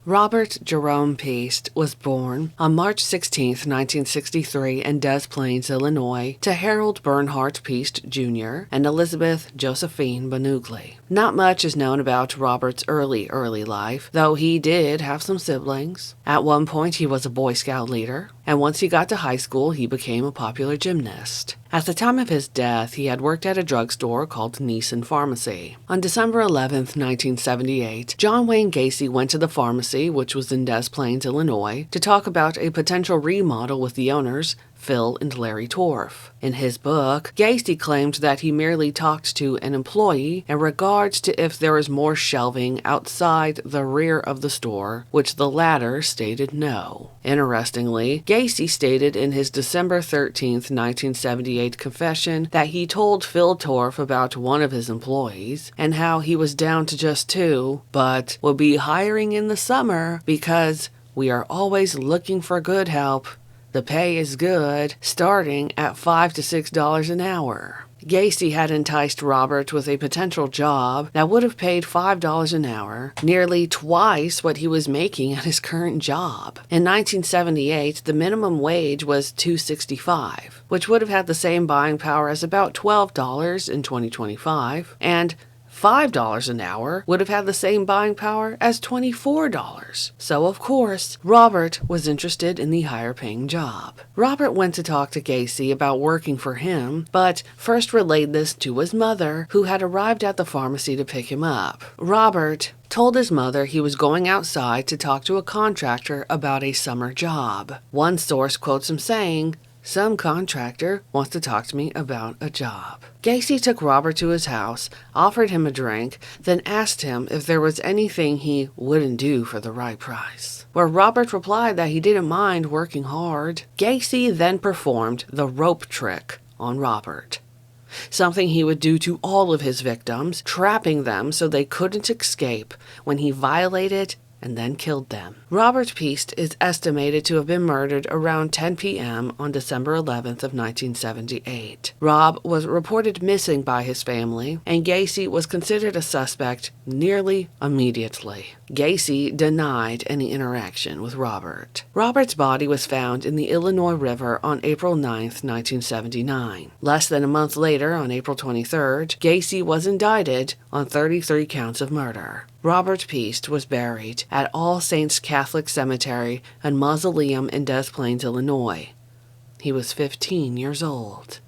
Robert Jerome Piest was born on March 16, 1963 in Des Plaines, Illinois, to Harold Bernhardt Piest Jr. and Elizabeth Josephine Benugli. Not much is known about Robert's early life, though he did have some siblings. At one point, he was a Boy Scout leader, and once he got to high school, he became a popular gymnast. At the time of his death, he had worked at a drugstore called Neeson Pharmacy. On December 11, 1978, John Wayne Gacy went to the pharmacy, which was in Des Plaines, Illinois, to talk about a potential remodel with the owners, Phil and Larry Torf. In his book, Gacy claimed that he merely talked to an employee in regards to if there was more shelving outside the rear of the store, which the latter stated no. Interestingly, Gacy stated in his December 13, 1978 confession that he told Phil Torf about one of his employees and how he was down to just 2, but would be hiring in the summer because we are always looking for good help. The pay is good, starting at $5 to $6 an hour. Gacy had enticed Robert with a potential job that would have paid $5 an hour, nearly twice what he was making at his current job. In 1978, the minimum wage was $2.65, which would have had the same buying power as about $12 in 2025, and $5 an hour would have had the same buying power as $24. So, of course, Robert was interested in the higher-paying job. Robert went to talk to Gacy about working for him, but first relayed this to his mother, who had arrived at the pharmacy to pick him up. Robert told his mother he was going outside to talk to a contractor about a summer job. One source quotes him saying, "Some contractor wants to talk to me about a job." Gacy took Robert to his house, offered him a drink, then asked him if there was anything he wouldn't do for the right price, where Robert replied that he didn't mind working hard. Gacy then performed the rope trick on Robert, something he would do to all of his victims, trapping them so they couldn't escape when he violated and then killed them. Robert Piest is estimated to have been murdered around 10 p.m. on December 11th of 1978. Rob was reported missing by his family, and Gacy was considered a suspect nearly immediately. Gacy denied any interaction with Robert. Robert's body was found in the Illinois River on April 9th, 1979. Less than a month later, on April 23rd, Gacy was indicted on 33 counts of murder. Robert Piest was buried at All Saints Catholic Cemetery and Mausoleum in Des Plaines, Illinois. He was 15 years old.